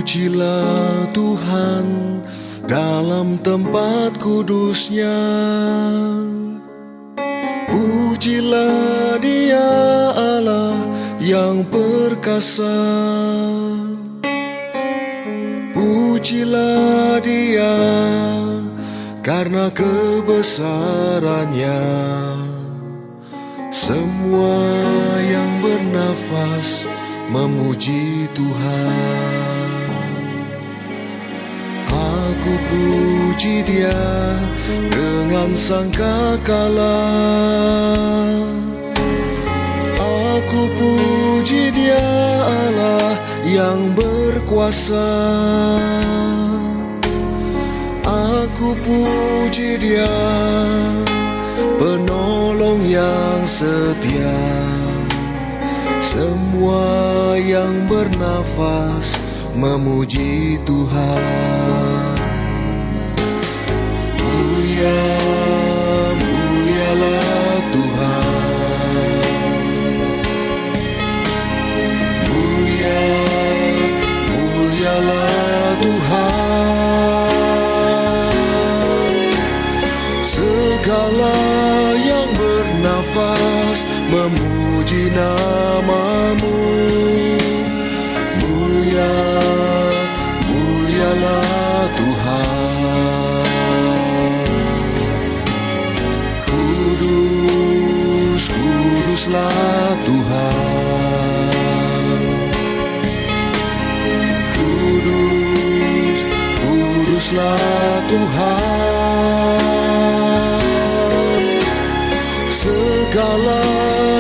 Pujilah Tuhan dalam tempat kudusnya. Pujilah Dia Allah yang perkasa. Pujilah Dia karena kebesarannya. Semua yang bernafas memuji Tuhan. Aku puji Dia dengan sangkakala. Aku puji Dia Allah yang berkuasa. Aku puji Dia penolong yang setia. Semua yang bernafas memuji Tuhan. Mulialah Tuhan. Mulialah Tuhan. Segala yang bernafas memuji nama-Mu. Mulialah Tuhan. Kuduslah Tuhan. Kuduslah Tuhan. Segala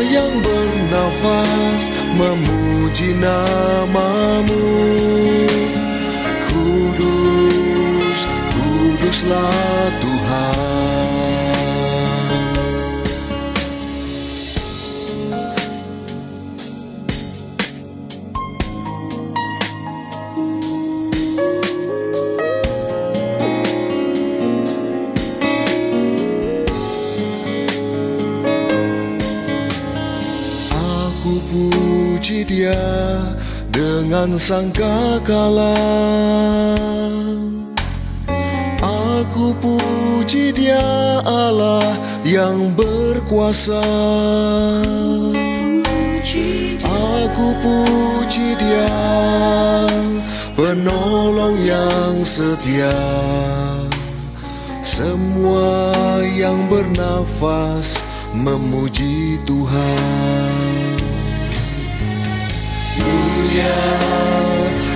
yang bernafas memuji nama-Mu. Kuduslah Tuhan. Aku puji Dia dengan sangkakala. Aku puji Dia Allah yang berkuasa. Aku puji Dia penolong yang setia. Semua yang bernafas memuji Tuhan.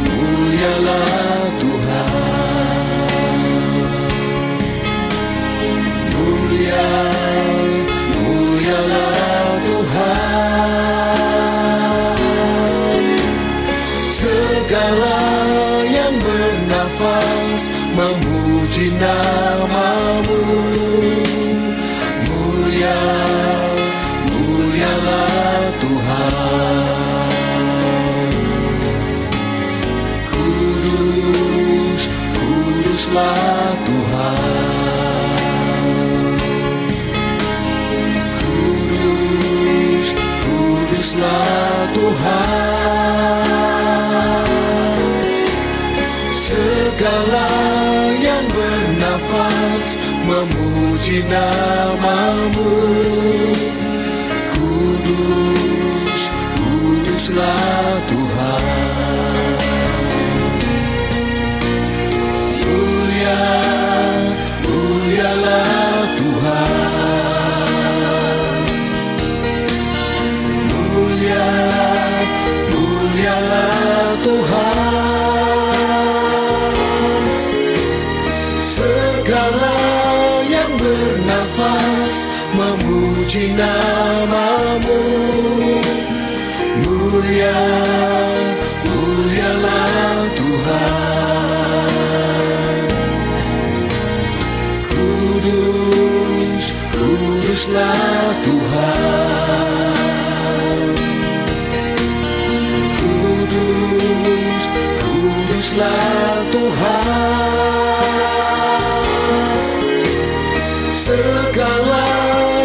Mulialah Tuhan. Mulialah Tuhan. Segala yang bernafas memuji nama-Mu. Mulialah Tuhan. Kuduslah Tuhan. Kuduslah Tuhan. Segala yang bernafas memuji nama-Mu. Kuduslah Tuhan. Mulialah Tuhan. Mulialah Tuhan. Segala yang bernafas memuji nama-Mu. Mulialah Tuhan. Kuduslah Tuhan. Kuduslah Tuhan. Segala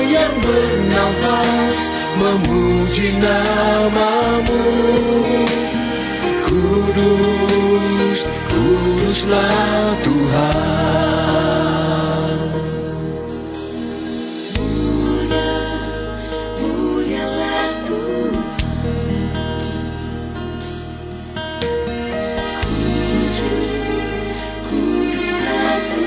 yang bernafas memuji nama-Mu. Kudus, kuduslah Tuhan. Mulialah Tuhan, kuduslah Tuhan.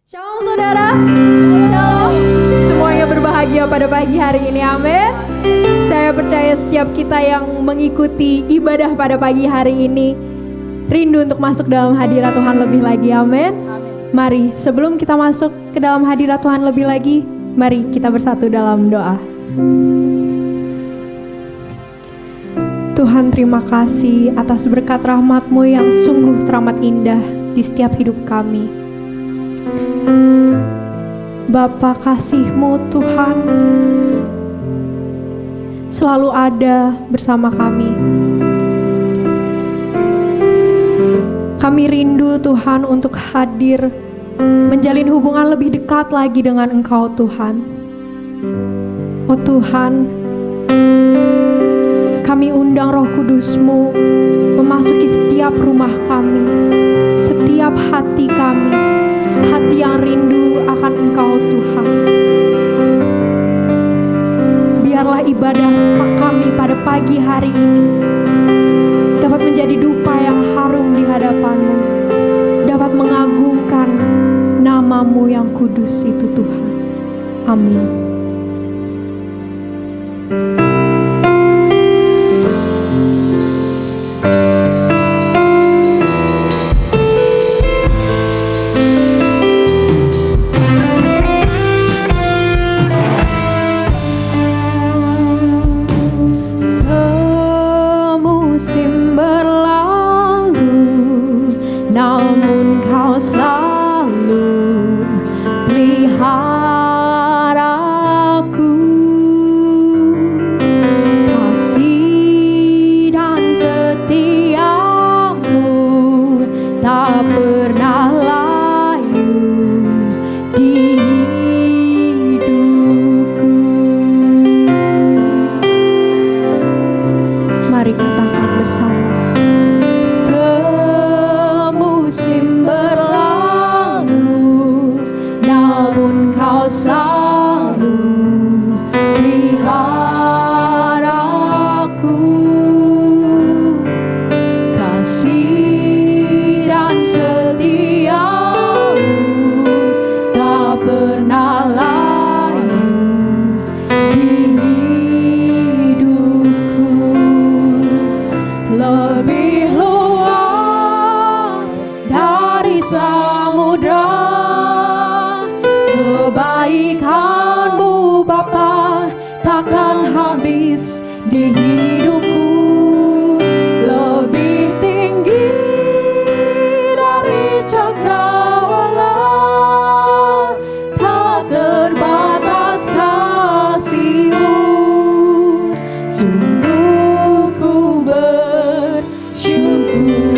Shalom saudara, shalom. Semuanya berbahagia pada pagi hari ini, amin. Saya percaya setiap kita yang mengikuti ibadah pada pagi hari ini rindu untuk masuk dalam hadirat Tuhan lebih lagi, amin. Mari sebelum kita masuk ke dalam hadirat Tuhan lebih lagi, mari kita bersatu dalam doa. Tuhan, terima kasih atas berkat rahmat-Mu yang sungguh teramat indah di setiap hidup kami. Bapa, kasih-Mu Tuhan selalu ada bersama kami. Kami rindu Tuhan untuk hadir, menjalin hubungan lebih dekat lagi dengan Engkau Tuhan. Oh Tuhan, kami undang Roh Kudus-Mu memasuki setiap rumah kami, setiap hati kami, hati yang rindu akan Engkau Tuhan. Biarlah ibadah kami pada pagi hari ini dapat menjadi dupa yang harum di hadapan-Mu, dapat mengagungkan nama-Mu yang kudus itu Tuhan. Amin. Namun Kau selalu pelihara aku. Kasih dan setiamu tak pernah layu di hidupku. Mari katakan bersama. Namun Kau selalu pelihara aku. Kasih dan setiamu tak pernah layu di hidupku. Lebih luas dari samudra kebaikan-Mu Bapa takkan habis di hidupku. Lebih tinggi dari cakrawala, tak terbatas kasih-Mu. Sungguh ku bersyukur.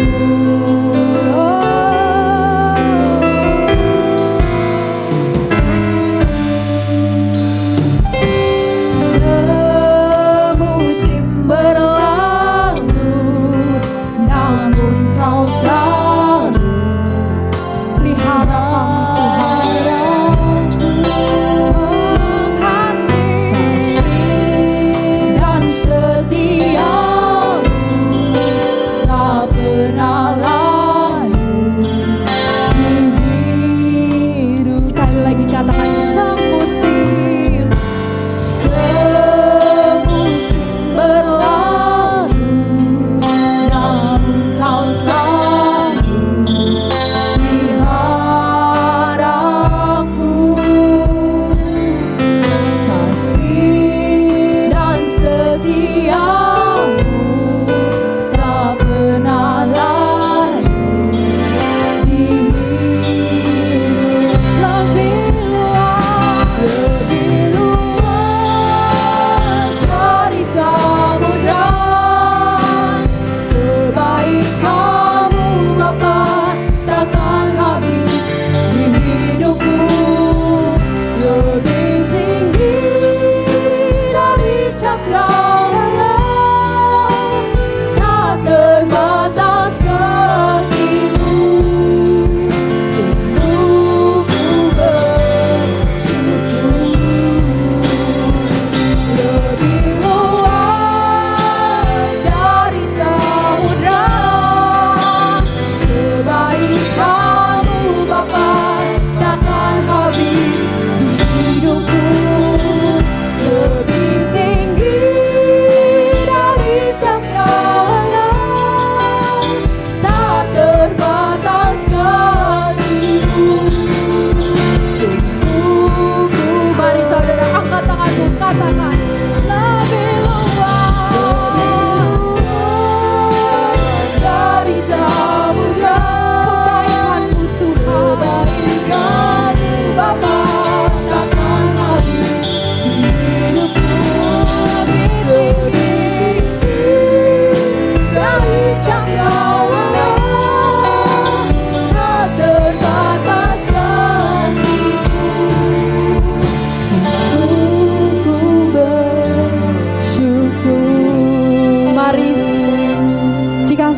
Semusim berlalu,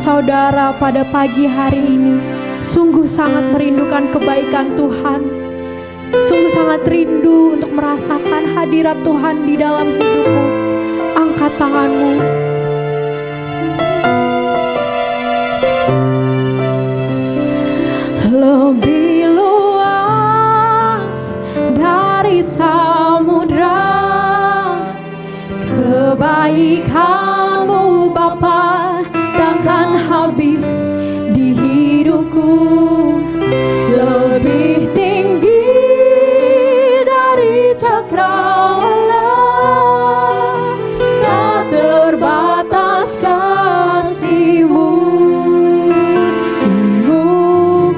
saudara pada pagi hari ini sungguh sangat merindukan kebaikan Tuhan, sungguh sangat rindu untuk merasakan hadirat Tuhan di dalam hidupmu, angkat tanganmu. Lebih luas dari samudra kebaikan-Mu Bapa takkan habis di hidupku. Lebih tinggi dari cakrawala, tak terbatas kasih-Mu. Sungguh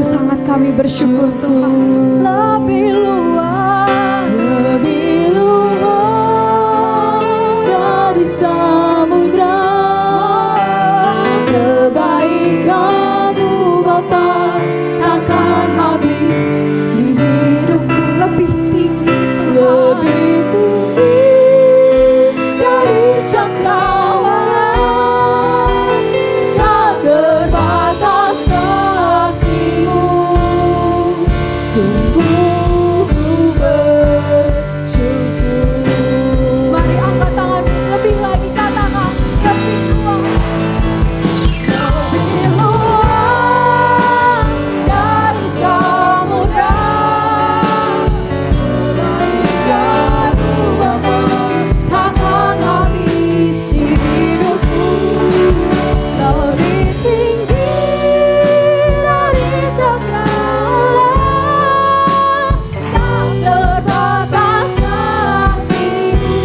sangat kami bersyukur Tuhan. Lebih luas dari samudra kebaikan-Mu Bapa takkan habis di hidupku. Lebih tinggi Tuhan, lebih tinggi dari cakrawala, tak terbatas kasih-Mu. Sungguh ku bersyukur. Mari angkat tangan, lebih lagi katakan, lebih luas. Lebih luas dari samudra kebaikan-Mu Bapa takkan habis di hidupku. Lebih tinggi dari cakrawala, tak terbatas kasih-Mu.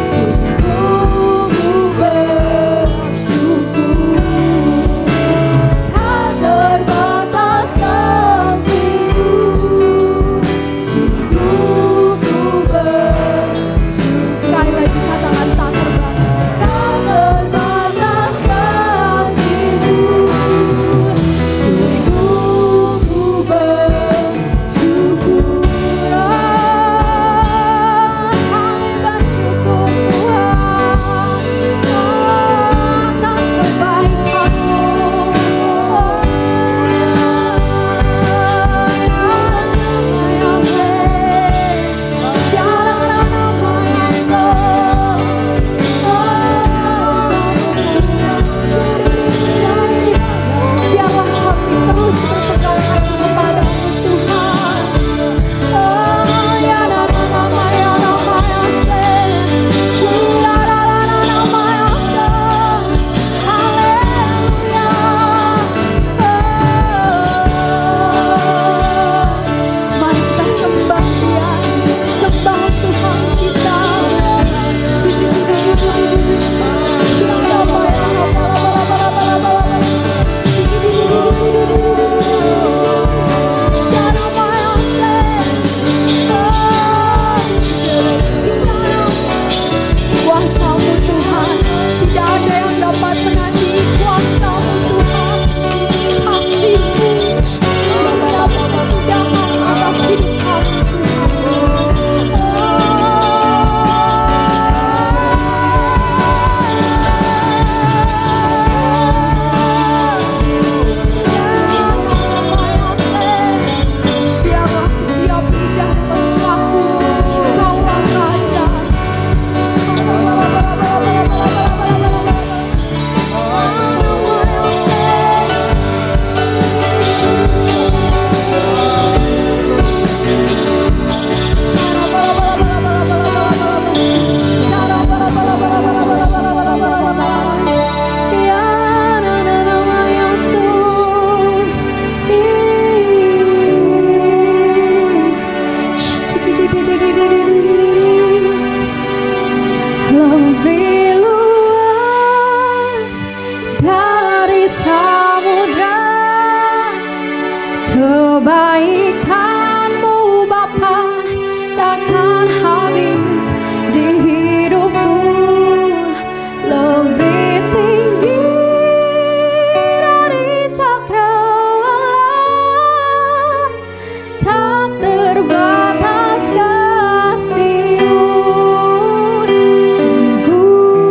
Sungguh ku bersyukur. Tak terbatas kasih-Mu. Sungguh ku bersyukur. Sekali lagi katakan tak terbatas. Tak terbatas kasih-Mu. Sungguh ku bersyukur. Kami bersyukur Tuhan atas kebaikan-Mu. Biarlah kami terus berpegang teguh kepada-Mu Tuhan. Mari kita sembah Dia, sembah Tuhan kita. Kuasa-Mu Tuhan, tidak ada yang dapat menandingi kuasa-Mu Tuhan. Kasih-Mu sudah main atas hidup kami biarlah setiap lidah mengaku Kaulah Raja. Lebih luas dari samudra kebaikan-Mu Bapa takkan habis di hidupku. Lebih tinggi dari cakrawala, tak terbatas kasih-Mu. Sungguh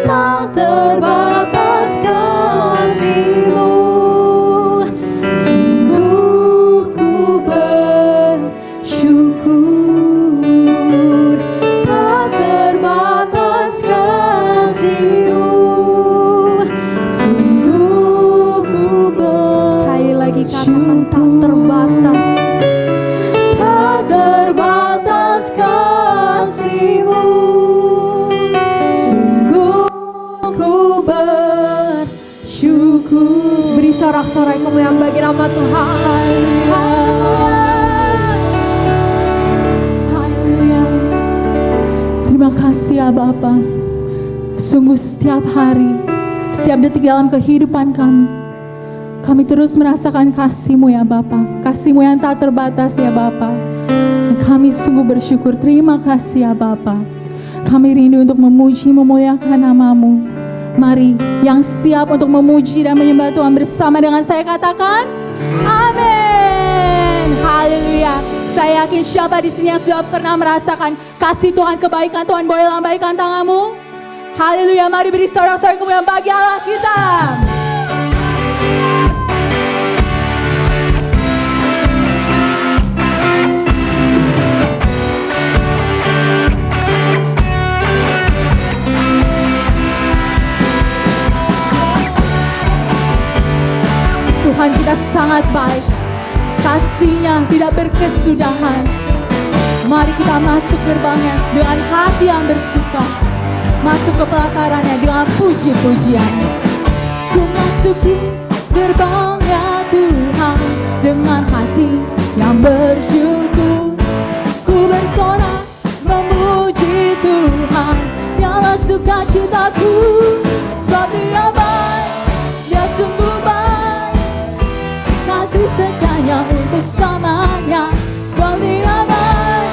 tak terbatas kasih-Mu. Sungguh ku bersyukur, tak terbatas kasih-Mu. Sungguh ku bersyukur. Sekali lagi katakan tak terbatas. Tak terbatas kasih-Mu. Sungguh ku bersyukur. Beri sorak-sorai kemuliaan bagi nama Tuhan. Haleluya. Terima kasih ya Bapa. Sungguh setiap hari, setiap detik dalam kehidupan kami terus merasakan kasih-Mu ya Bapa. Kasih-Mu yang tak terbatas ya Bapa. Dan kami sungguh bersyukur. Terima kasih ya Bapa. Kami rindu untuk memuji, memuliakan nama-Mu. Mari yang siap untuk memuji dan menyembah Tuhan bersama dengan saya katakan amin. Haleluya. Saya yakin siapa di sini yang sudah pernah merasakan kasih Tuhan, kebaikan Tuhan, boleh lambaikan tanganmu. Haleluya. Mari beri sorak-sorai kemuliaan bagi Allah kita. Tuhan kita sangat baik, kasih-Nya tidak berkesudahan. Mari kita masuk gerbangnya dengan hati yang bersuka, masuk ke pelatarannya dengan puji-pujian. Ku masuki gerbangnya Tuhan dengan hati yang bersyukur. Ku bersorak memuji Tuhan, nyala sukacitaku, sebab Dia baik, Dia sungguh baik. Kasih setianya untuk selamanya, sebab Dia baik,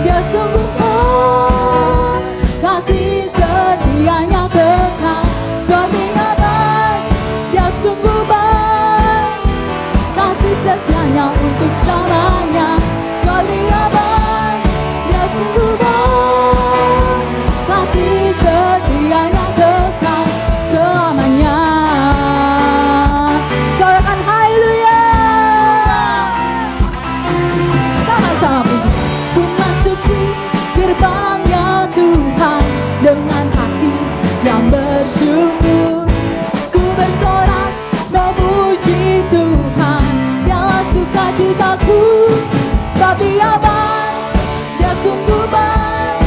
Dia sungguh baik. Kasih setianya kekal, sebab Dia baik, Dia sungguh baik. Kasih setianya untuk selamanya, sebab Dia baik, Dia sungguh baik. Kasih setianya kekal selamanya. Sorakan haleluya. Sama-sama puji. Ku masuki gerbangnya Tuhan dengan hati yang bersyukur. Ku bersorak memuji Tuhan, Dialah sukacitaku, sebab Dia baik, Dia sungguh baik.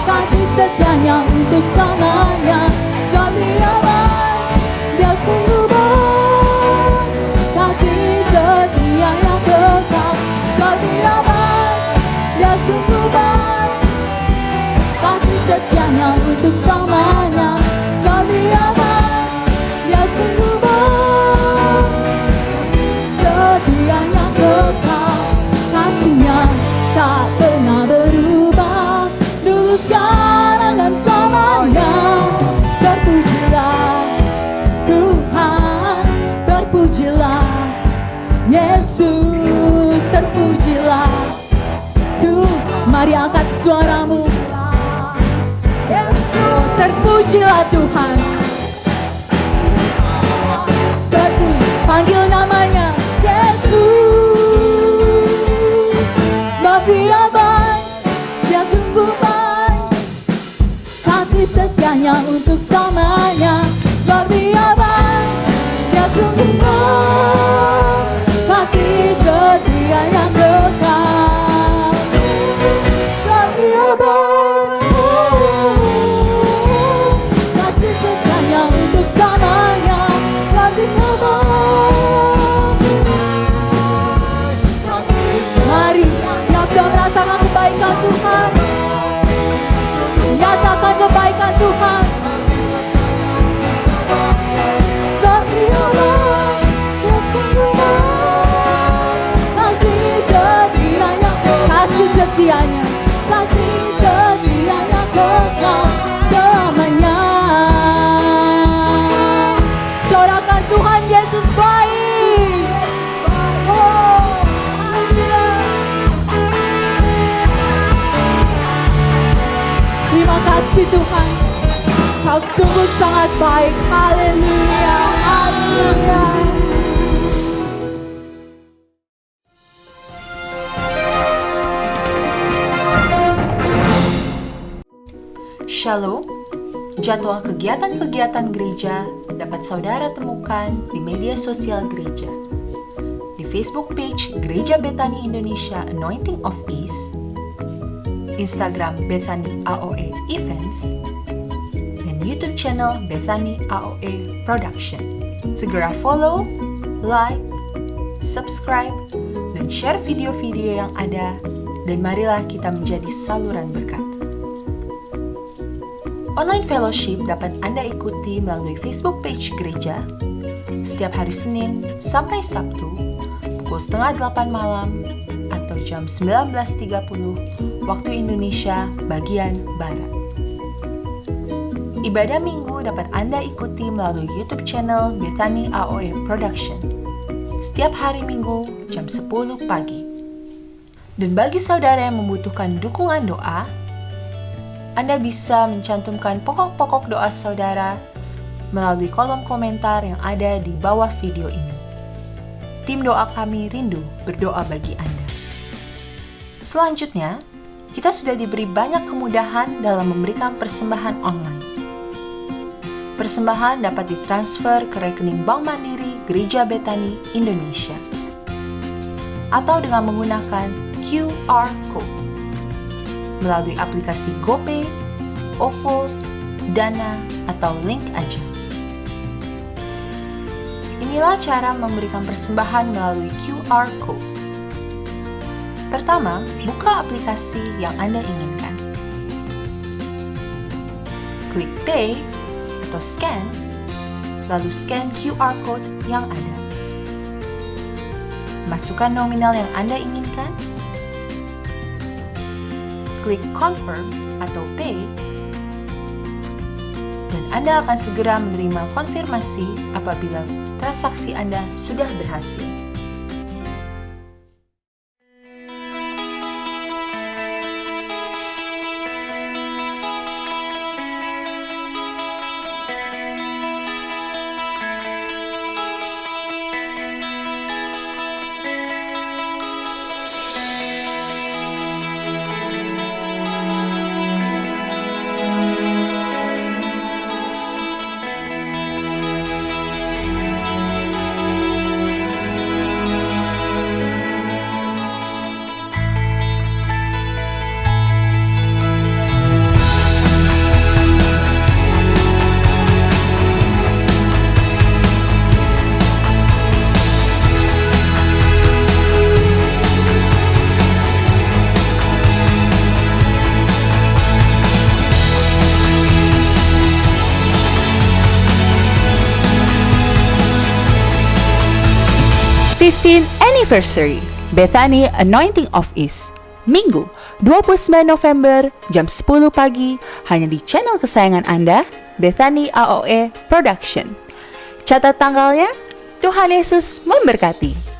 Kasih setianya untuk selamanya, sebab Dia baik, Dia sungguh baik. Kasih setianya kekal, sebab Dia baik, Dia sungguh baik. Kasih setianya untuk selamanya, sebab Dia baik, Dia sungguh baik. Setianya kekal, kasih-Nya tak pernah berubah, dulu sekarang dan selamanya. Terpujilah Tuhan, terpujilah Yesus, terpujilah Tuhan. Mari angkat suaramu. Oh, terpujilah Tuhan, terpuji, panggil namanya Yesus, sebab Dia baik, Dia sungguh baik. Kasih setianya untuk selamanya, sebab Dia baik, Dia sungguh baik. Kasih setianya kekal, sebab Dia baik. Kasih setianya untuk selamanya, sebab Dia baik. Mari yang sudah merasakan kebaikan Tuhan, nyatakan kebaikan Tuhan. Engkau sungguh sangat baik. Haleluya, haleluya. Shalom, jadwal kegiatan-kegiatan gereja dapat saudara temukan di media sosial gereja. Di Facebook page Gereja Bethany Indonesia Anointing of East, Instagram Bethany AOE Events, dan YouTube channel Bethany AOE Production. Segera follow, like, subscribe, dan share video-video yang ada, dan marilah kita menjadi saluran berkat. Online fellowship dapat Anda ikuti melalui Facebook page gereja setiap hari Senin sampai Sabtu pukul 7:30 malam atau jam 19.30 waktu Indonesia bagian Barat. Ibadah Minggu dapat Anda ikuti melalui YouTube channel Bethany AOE Production setiap hari Minggu jam 10 pagi. Dan bagi saudara yang membutuhkan dukungan doa, Anda bisa mencantumkan pokok-pokok doa saudara melalui kolom komentar yang ada di bawah video ini. Tim doa kami rindu berdoa bagi Anda. Selanjutnya, kita sudah diberi banyak kemudahan dalam memberikan persembahan online. Persembahan dapat ditransfer ke rekening Bank Mandiri Gereja Bethany Indonesia atau dengan menggunakan QR Code melalui aplikasi GoPay, OVO, Dana, atau Link Aja. Inilah cara memberikan persembahan melalui QR Code. Pertama, buka aplikasi yang Anda inginkan. Klik Pay atau Scan, lalu scan QR Code yang ada. Masukkan nominal yang Anda inginkan, klik Confirm atau Pay, dan Anda akan segera menerima konfirmasi apabila transaksi Anda sudah berhasil. Anniversary Bethany Anointing of East, Minggu 29 November jam 10 pagi hanya di channel kesayangan Anda, Bethany AOE Production. Catat tanggalnya. Tuhan Yesus memberkati.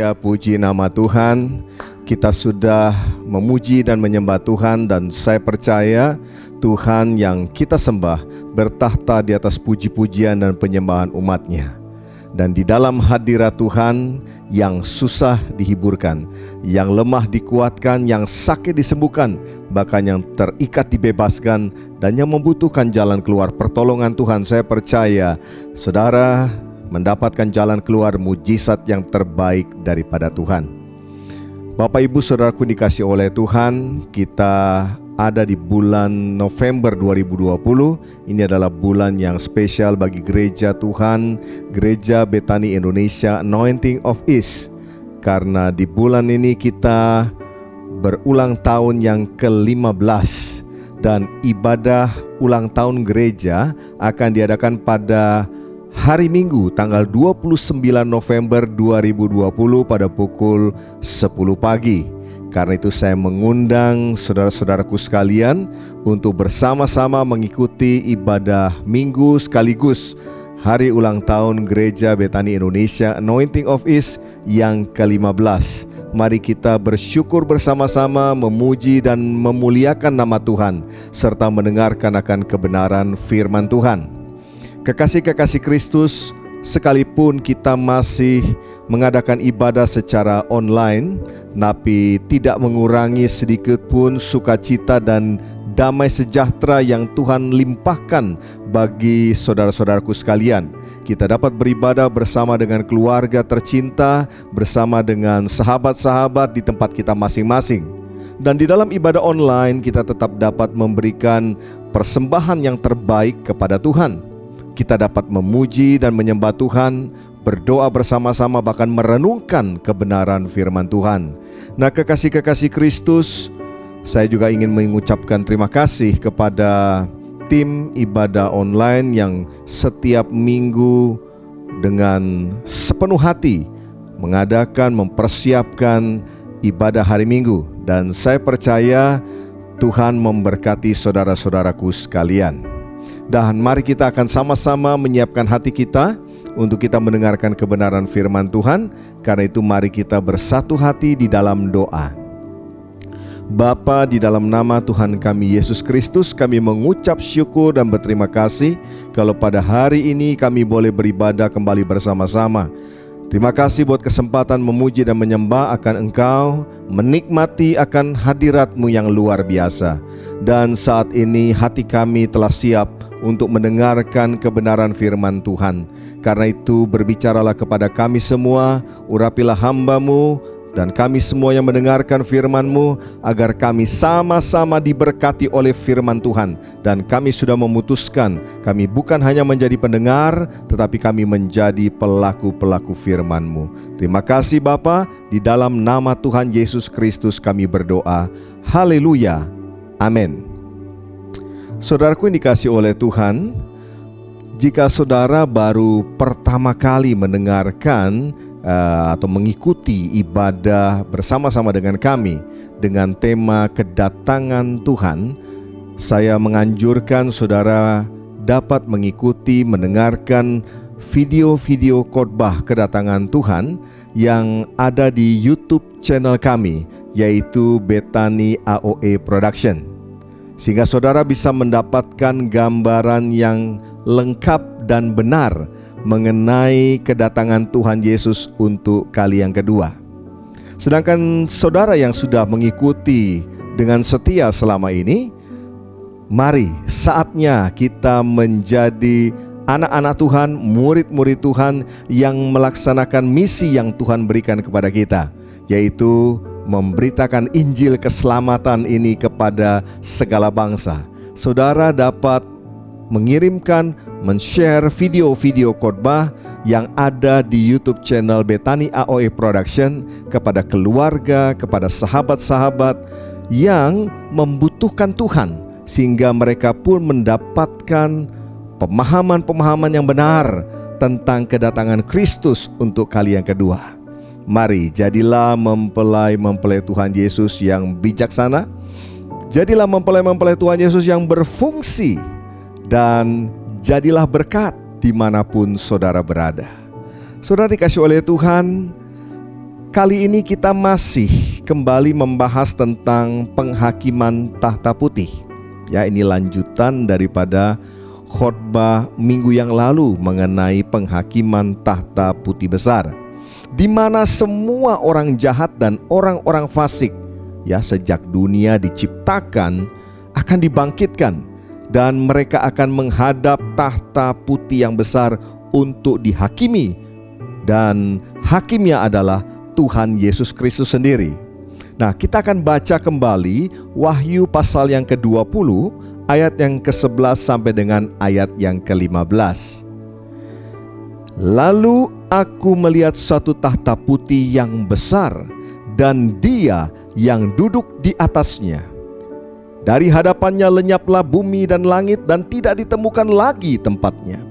Haleluya, puji nama Tuhan. Kita sudah memuji dan menyembah Tuhan, dan saya percaya Tuhan yang kita sembah bertahta di atas puji-pujian dan penyembahan umat-Nya. Dan di dalam hadirat Tuhan, yang susah dihiburkan, yang lemah dikuatkan, yang sakit disembuhkan, bahkan yang terikat dibebaskan, dan yang membutuhkan jalan keluar pertolongan Tuhan. Saya percaya saudara mendapatkan jalan keluar mujizat yang terbaik daripada Tuhan. Bapak Ibu Saudaraku dikasihi oleh Tuhan, kita ada di bulan November 2020. Ini adalah bulan yang spesial bagi gereja Tuhan, Gereja Betani Indonesia Anointing of East. Karena di bulan ini kita berulang tahun yang ke-15, dan ibadah ulang tahun gereja akan diadakan pada hari Minggu tanggal 29 November 2020 pada pukul 10 pagi. Karena itu saya mengundang saudara-saudaraku sekalian untuk bersama-sama mengikuti ibadah Minggu sekaligus hari ulang tahun Gereja Betani Indonesia Anointing of East yang ke-15. Mari kita bersyukur bersama-sama, memuji dan memuliakan nama Tuhan, serta mendengarkan akan kebenaran firman Tuhan. Kekasih-kekasih Kristus, sekalipun kita masih mengadakan ibadah secara online, tapi tidak mengurangi sedikit pun sukacita dan damai sejahtera yang Tuhan limpahkan bagi saudara-saudaraku sekalian. Kita dapat beribadah bersama dengan keluarga tercinta, bersama dengan sahabat-sahabat di tempat kita masing-masing. Dan di dalam ibadah online kita tetap dapat memberikan persembahan yang terbaik kepada Tuhan. Kita dapat memuji dan menyembah Tuhan, berdoa bersama-sama, bahkan merenungkan kebenaran firman Tuhan. Nah, kekasih-kekasih Kristus, saya juga ingin mengucapkan terima kasih kepada tim ibadah online yang setiap minggu dengan sepenuh hati mengadakan, mempersiapkan ibadah hari Minggu. Dan saya percaya Tuhan memberkati saudara-saudaraku sekalian. Dan mari kita akan sama-sama menyiapkan hati kita untuk kita mendengarkan kebenaran firman Tuhan. Karena itu mari kita bersatu hati di dalam doa. Bapa, di dalam nama Tuhan kami Yesus Kristus, kami mengucap syukur dan berterima kasih kalau pada hari ini kami boleh beribadah kembali bersama-sama. Terima kasih buat kesempatan memuji dan menyembah akan Engkau, menikmati akan hadirat-Mu yang luar biasa. Dan saat ini hati kami telah siap untuk mendengarkan kebenaran firman Tuhan. Karena itu berbicaralah kepada kami semua, urapilah hamba-Mu dan kami semua yang mendengarkan firman-Mu, agar kami sama-sama diberkati oleh firman Tuhan. Dan kami sudah memutuskan, kami bukan hanya menjadi pendengar, tetapi kami menjadi pelaku-pelaku firman-Mu. Terima kasih Bapa, di dalam nama Tuhan Yesus Kristus kami berdoa. Haleluya, amin. Saudaraku yang dikasihi oleh Tuhan, jika saudara baru pertama kali mendengarkan atau mengikuti ibadah bersama-sama dengan kami dengan tema kedatangan Tuhan, saya menganjurkan saudara dapat mengikuti, mendengarkan video-video khotbah kedatangan Tuhan yang ada di YouTube channel kami, yaitu Betani AOE Production. Sehingga saudara bisa mendapatkan gambaran yang lengkap dan benar mengenai kedatangan Tuhan Yesus untuk kali yang kedua. Sedangkan saudara yang sudah mengikuti dengan setia selama ini, mari saatnya kita menjadi anak-anak Tuhan, murid-murid Tuhan yang melaksanakan misi yang Tuhan berikan kepada kita, yaitu memberitakan Injil keselamatan ini kepada segala bangsa. Saudara dapat mengirimkan, men-share video-video khotbah yang ada di YouTube channel Betani AOE Production kepada keluarga, kepada sahabat-sahabat yang membutuhkan Tuhan, sehingga mereka pun mendapatkan pemahaman-pemahaman yang benar tentang kedatangan Kristus untuk kali yang kedua. Mari jadilah mempelai-mempelai Tuhan Yesus yang bijaksana. Jadilah mempelai-mempelai Tuhan Yesus yang berfungsi. Dan jadilah berkat dimanapun saudara berada. Saudara dikasih oleh Tuhan, kali ini kita masih kembali membahas tentang penghakiman tahta putih. Ya, ini lanjutan daripada khotbah minggu yang lalu mengenai penghakiman tahta putih besar, di mana semua orang jahat dan orang-orang fasik, ya, sejak dunia diciptakan akan dibangkitkan, dan mereka akan menghadap tahta putih yang besar untuk dihakimi, dan hakimnya adalah Tuhan Yesus Kristus sendiri. Nah, kita akan baca kembali Wahyu pasal yang ke-20 ayat yang ke-11 sampai dengan ayat yang ke-15. Lalu aku melihat suatu tahta putih yang besar dan Dia yang duduk di atasnya. Dari hadapannya lenyaplah bumi dan langit dan tidak ditemukan lagi tempatnya.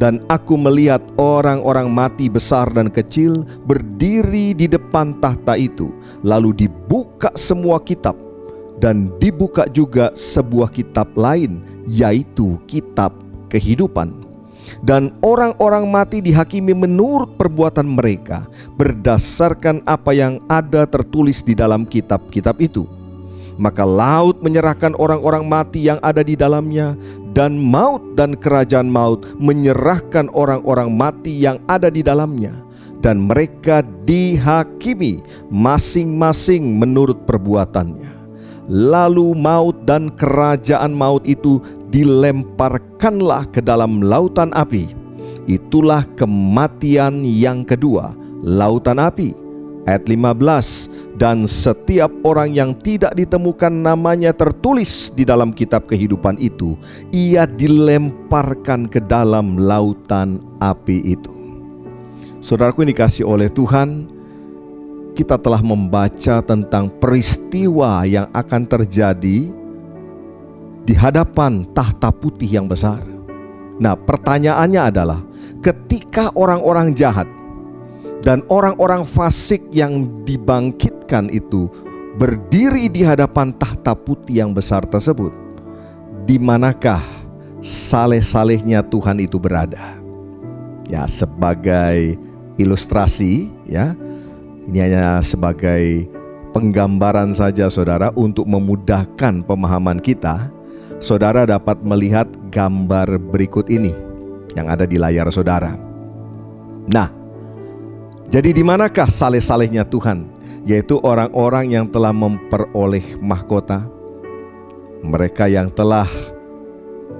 Dan aku melihat orang-orang mati besar dan kecil berdiri di depan tahta itu. Lalu dibuka semua kitab, dan dibuka juga sebuah kitab lain, yaitu kitab kehidupan. Dan orang-orang mati dihakimi menurut perbuatan mereka, berdasarkan apa yang ada tertulis di dalam kitab-kitab itu. Maka laut menyerahkan orang-orang mati yang ada di dalamnya, dan maut dan kerajaan maut menyerahkan orang-orang mati yang ada di dalamnya, dan mereka dihakimi masing-masing menurut perbuatannya. Lalu maut dan kerajaan maut itu dilemparkanlah ke dalam lautan api. Itulah kematian yang kedua, lautan api. Ayat 15, dan setiap orang yang tidak ditemukan namanya tertulis di dalam kitab kehidupan itu, ia dilemparkan ke dalam lautan api itu. Saudaraku yang dikasihi oleh Tuhan, kita telah membaca tentang peristiwa yang akan terjadi di hadapan tahta putih yang besar. Nah, pertanyaannya adalah, ketika orang-orang jahat dan orang-orang fasik yang dibangkitkan itu berdiri di hadapan tahta putih yang besar tersebut, di manakah saleh-salehnya Tuhan itu berada? Ya, sebagai ilustrasi, ya, ini hanya sebagai penggambaran saja saudara, untuk memudahkan pemahaman kita. Saudara dapat melihat gambar berikut ini yang ada di layar saudara. Nah, jadi di manakah saleh-salehnya Tuhan? Yaitu orang-orang yang telah memperoleh mahkota, mereka yang telah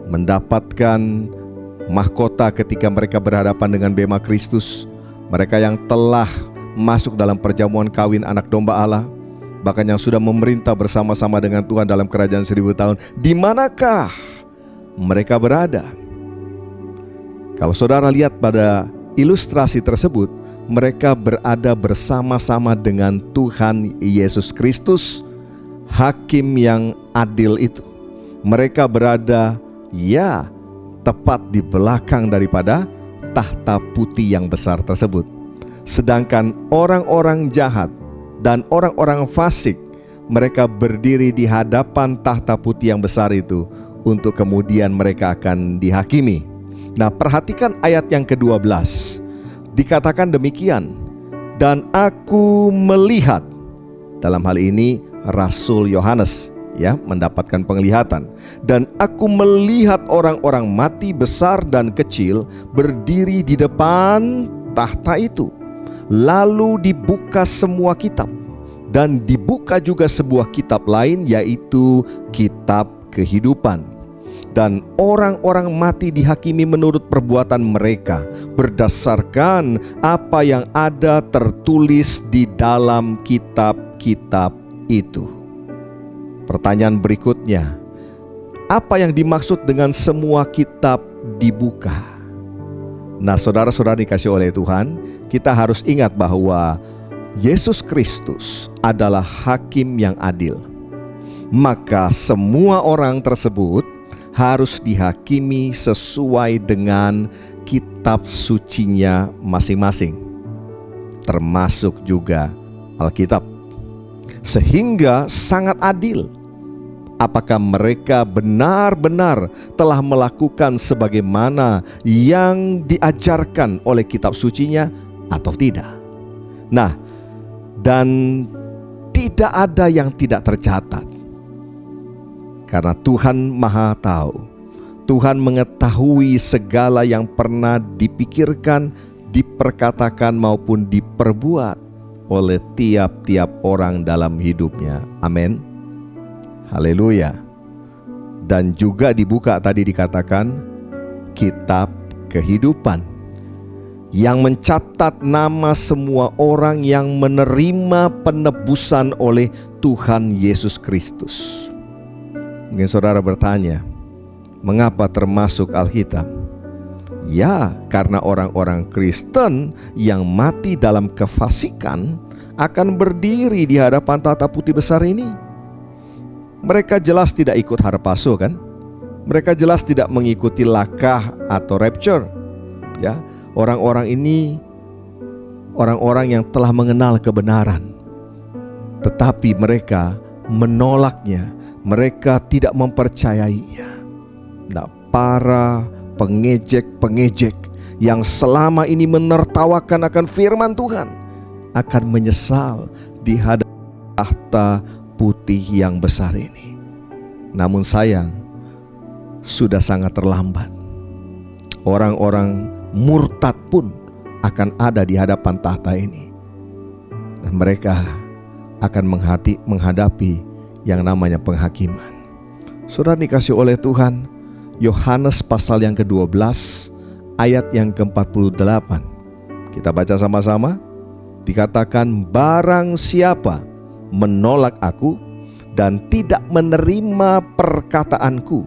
mendapatkan mahkota ketika mereka berhadapan dengan bema Kristus, mereka yang telah masuk dalam perjamuan kawin anak domba Allah, bahkan yang sudah memerintah bersama-sama dengan Tuhan dalam kerajaan 1000 tahun. Di manakah mereka berada? Kalau saudara lihat pada ilustrasi tersebut, mereka berada bersama-sama dengan Tuhan Yesus Kristus, hakim yang adil itu. Mereka berada, ya, tepat di belakang daripada tahta putih yang besar tersebut. Sedangkan orang-orang jahat dan orang-orang fasik, mereka berdiri di hadapan tahta putih yang besar itu, untuk kemudian mereka akan dihakimi. Nah, perhatikan ayat yang ke-12. Dikatakan demikian, dan aku melihat, dalam hal ini Rasul Yohanes, ya, mendapatkan penglihatan. Dan aku melihat orang-orang mati besar dan kecil berdiri di depan tahta itu. Lalu dibuka semua kitab, dan dibuka juga sebuah kitab lain, yaitu kitab kehidupan. Dan orang-orang mati dihakimi menurut perbuatan mereka, berdasarkan apa yang ada tertulis di dalam kitab-kitab itu. Pertanyaan berikutnya, apa yang dimaksud dengan semua kitab dibuka? Nah, saudara-saudara dikasih oleh Tuhan, kita harus ingat bahwa Yesus Kristus adalah hakim yang adil. Maka semua orang tersebut harus dihakimi sesuai dengan kitab sucinya masing-masing, termasuk juga Alkitab. Sehingga sangat adil. Apakah mereka benar-benar telah melakukan sebagaimana yang diajarkan oleh kitab sucinya atau tidak? Nah, dan tidak ada yang tidak tercatat. Karena Tuhan Maha Tahu, Tuhan mengetahui segala yang pernah dipikirkan, diperkatakan maupun diperbuat oleh tiap-tiap orang dalam hidupnya. Amin. Haleluya. Dan juga dibuka tadi dikatakan kitab kehidupan yang mencatat nama semua orang yang menerima penebusan oleh Tuhan Yesus Kristus. Mungkin saudara bertanya, mengapa termasuk Alkitab? Ya, karena orang-orang Kristen yang mati dalam kefasikan akan berdiri di hadapan tahta putih besar ini. Mereka jelas tidak ikut harpazo kan? Mereka jelas tidak mengikuti lakah atau rapture. Ya, orang-orang ini orang-orang yang telah mengenal kebenaran, tetapi mereka menolaknya. Mereka tidak mempercayainya. Nah, para pengejek-pengejek yang selama ini menertawakan akan firman Tuhan akan menyesal di hadapan tahta putih yang besar ini. Namun sayang, sudah sangat terlambat. Orang-orang murtad pun akan ada di hadapan tahta ini, dan mereka akan menghadapi yang namanya penghakiman. Saudara dikasih oleh Tuhan, Yohanes pasal yang ke-12 ayat yang ke-48. Kita baca sama-sama. Dikatakan, barang siapa menolak aku dan tidak menerima perkataanku,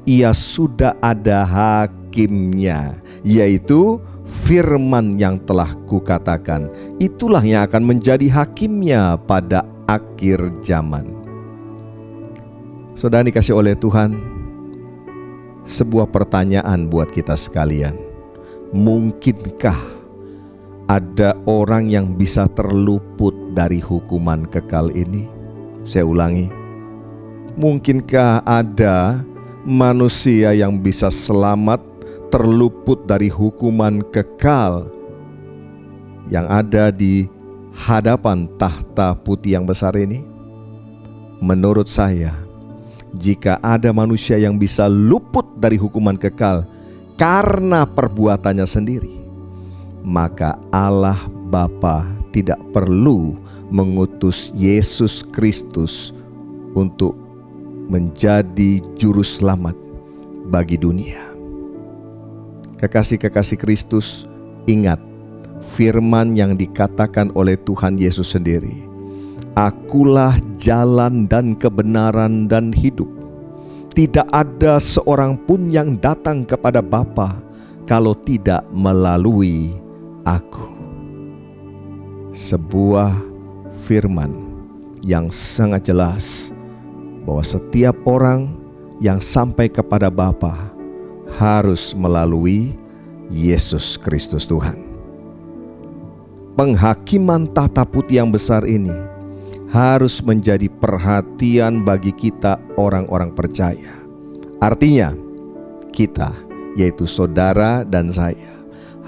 ia sudah ada hakimnya, yaitu firman yang telah kukatakan. Itulah yang akan menjadi hakimnya pada akhir zaman. Saudara dikasih oleh Tuhan, sebuah pertanyaan buat kita sekalian. Mungkinkah ada orang yang bisa terluput dari hukuman kekal ini? Saya ulangi, mungkinkah ada manusia yang bisa selamat terluput dari hukuman kekal yang ada di hadapan tahta putih yang besar ini? Menurut saya, jika ada manusia yang bisa luput dari hukuman kekal karena perbuatannya sendiri, maka Allah Bapa tidak perlu mengutus Yesus Kristus untuk menjadi juru selamat bagi dunia. Kekasih-kekasih Kristus, ingat firman yang dikatakan oleh Tuhan Yesus sendiri. Akulah jalan dan kebenaran dan hidup. Tidak ada seorang pun yang datang kepada Bapa kalau tidak melalui aku. Sebuah firman yang sangat jelas bahwa setiap orang yang sampai kepada Bapa harus melalui Yesus Kristus Tuhan. Penghakiman tahta putih yang besar ini harus menjadi perhatian bagi kita orang-orang percaya. Artinya, kita, yaitu saudara dan saya,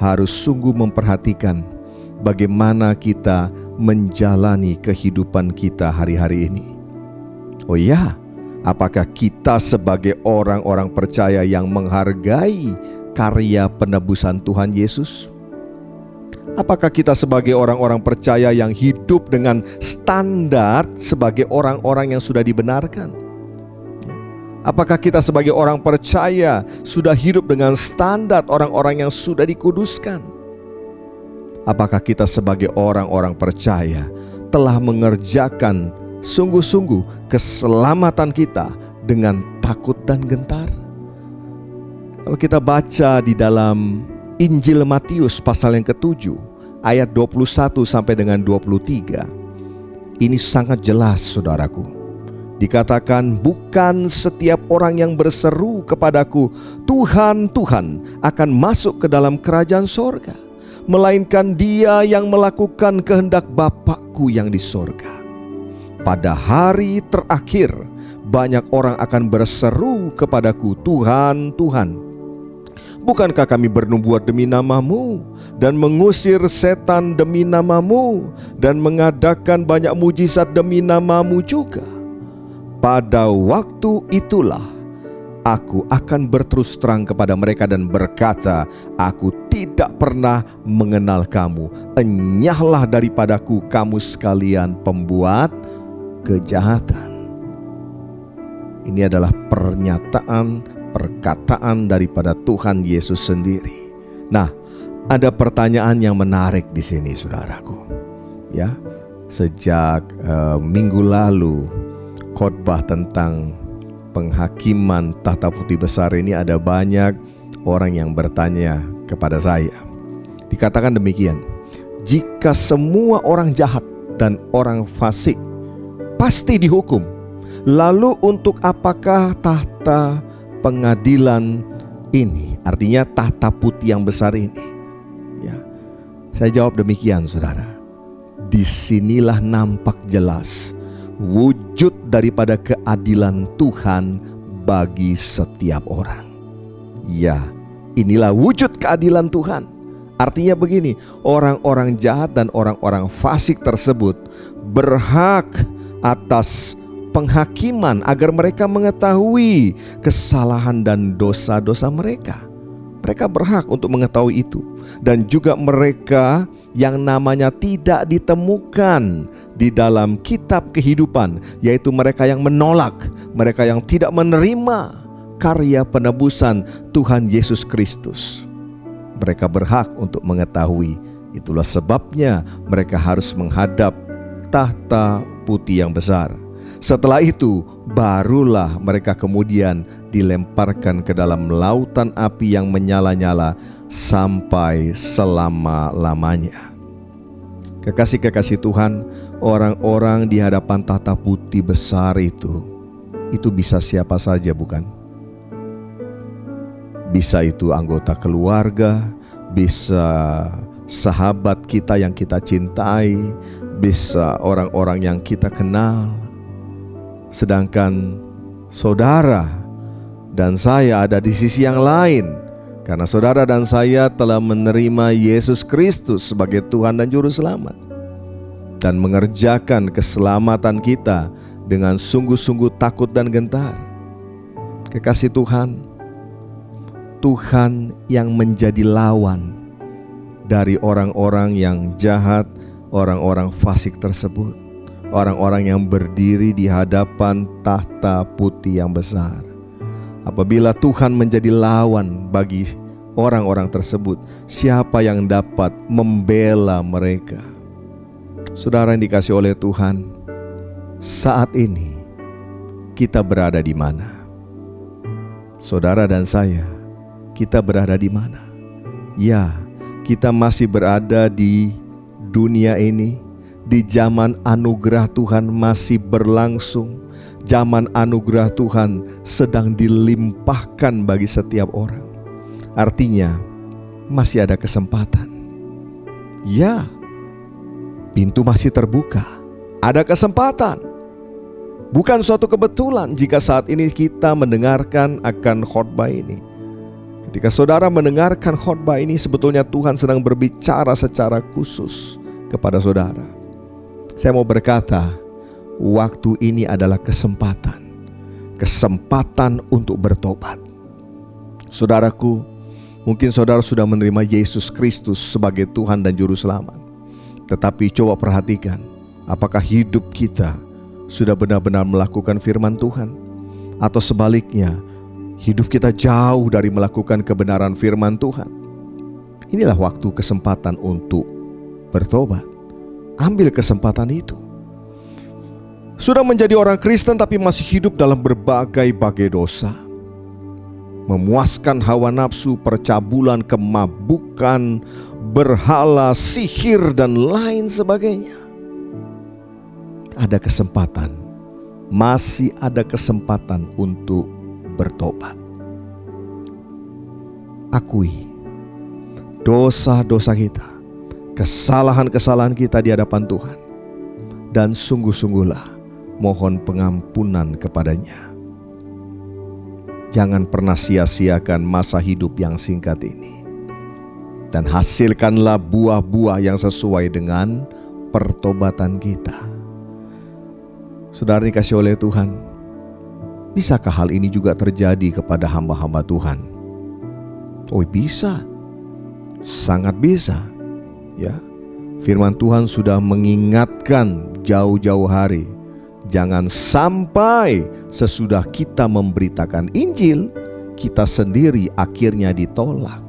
harus sungguh memperhatikan bagaimana kita menjalani kehidupan kita hari-hari ini. Oh ya, apakah kita sebagai orang-orang percaya yang menghargai karya penebusan Tuhan Yesus? Apakah kita sebagai orang-orang percaya yang hidup dengan standar sebagai orang-orang yang sudah dibenarkan? Apakah kita sebagai orang percaya sudah hidup dengan standar orang-orang yang sudah dikuduskan? Apakah kita sebagai orang-orang percaya telah mengerjakan sungguh-sungguh keselamatan kita dengan takut dan gentar? Kalau kita baca di dalam Injil Matius pasal yang ke-7 ayat 21 sampai dengan 23, ini sangat jelas saudaraku. Dikatakan, bukan setiap orang yang berseru kepadaku, Tuhan, Tuhan, akan masuk ke dalam kerajaan sorga, melainkan dia yang melakukan kehendak Bapa-Ku yang di sorga. Pada hari terakhir, banyak orang akan berseru kepadaku, Tuhan, Tuhan, Bukankah kami bernubuat demi namamu dan mengusir setan demi namamu dan mengadakan banyak mujizat demi namamu juga? Pada waktu itulah aku akan berterus terang kepada mereka dan berkata, aku tidak pernah mengenal kamu. Enyahlah daripadaku kamu sekalian pembuat kejahatan. Ini adalah perkataan daripada Tuhan Yesus sendiri. Nah, ada pertanyaan yang menarik di sini, saudaraku. Ya, sejak minggu lalu khotbah tentang penghakiman tahta putih besar ini, ada banyak orang yang bertanya kepada saya. Dikatakan demikian, jika semua orang jahat dan orang fasik pasti dihukum, lalu untuk apakah tahta pengadilan ini? Artinya tahta putih yang besar ini. Ya, saya jawab demikian, saudara. Disinilah nampak jelas wujud daripada keadilan Tuhan bagi setiap orang. Ya, inilah wujud keadilan Tuhan. Artinya begini, orang-orang jahat dan orang-orang fasik tersebut berhak atas penghakiman agar mereka mengetahui kesalahan dan dosa-dosa mereka. Mereka berhak untuk mengetahui itu. Dan juga mereka yang namanya tidak ditemukan di dalam kitab kehidupan, yaitu mereka yang menolak, mereka yang tidak menerima karya penebusan Tuhan Yesus Kristus. Mereka berhak untuk mengetahui. Itulah sebabnya mereka harus menghadap tahta putih yang besar. Setelah itu barulah mereka kemudian dilemparkan ke dalam lautan api yang menyala-nyala sampai selama-lamanya. Kekasih-kekasih Tuhan, orang-orang di hadapan tahta putih besar itu bisa siapa saja, bukan? Bisa itu anggota keluarga, bisa sahabat kita yang kita cintai, bisa orang-orang yang kita kenal. Sedangkan saudara dan saya ada di sisi yang lain, karena saudara dan saya telah menerima Yesus Kristus sebagai Tuhan dan Juru Selamat, dan mengerjakan keselamatan kita dengan sungguh-sungguh takut dan gentar. Kekasih Tuhan, Tuhan yang menjadi lawan dari orang-orang yang jahat, orang-orang fasik tersebut, orang-orang yang berdiri di hadapan tahta putih yang besar. Apabila Tuhan menjadi lawan bagi orang-orang tersebut, siapa yang dapat membela mereka? Saudara yang dikasihi oleh Tuhan, saat ini kita berada di mana? Saudara dan saya, kita berada di mana? Ya, kita masih berada di dunia ini, di zaman anugerah Tuhan masih berlangsung. Zaman anugerah Tuhan sedang dilimpahkan bagi setiap orang. Artinya masih ada kesempatan. Ya, pintu masih terbuka. Ada kesempatan. Bukan suatu kebetulan jika saat ini kita mendengarkan akan khotbah ini. Ketika saudara mendengarkan khotbah ini, sebetulnya Tuhan sedang berbicara secara khusus kepada saudara. Saya mau berkata, waktu ini adalah kesempatan untuk bertobat. Saudaraku, mungkin saudara sudah menerima Yesus Kristus sebagai Tuhan dan Juru Selamat. Tetapi coba perhatikan, apakah hidup kita sudah benar-benar melakukan firman Tuhan? Atau sebaliknya, hidup kita jauh dari melakukan kebenaran firman Tuhan? Inilah waktu kesempatan untuk bertobat. Ambil kesempatan itu. Sudah menjadi orang Kristen tapi masih hidup dalam berbagai-bagai dosa, memuaskan hawa nafsu, percabulan, kemabukan, berhala, sihir, dan lain sebagainya. Ada kesempatan, masih ada kesempatan untuk bertobat. Akui dosa-dosa kita, kesalahan-kesalahan kita di hadapan Tuhan, dan sungguh-sungguhlah mohon pengampunan kepadanya. Jangan pernah sia-siakan masa hidup yang singkat ini. Dan hasilkanlah buah-buah yang sesuai dengan pertobatan kita. Saudara dikasih oleh Tuhan, bisakah hal ini juga terjadi kepada hamba-hamba Tuhan? Oh, bisa. Sangat bisa. Ya. Firman Tuhan sudah mengingatkan jauh-jauh hari, jangan sampai sesudah kita memberitakan Injil, kita sendiri akhirnya ditolak.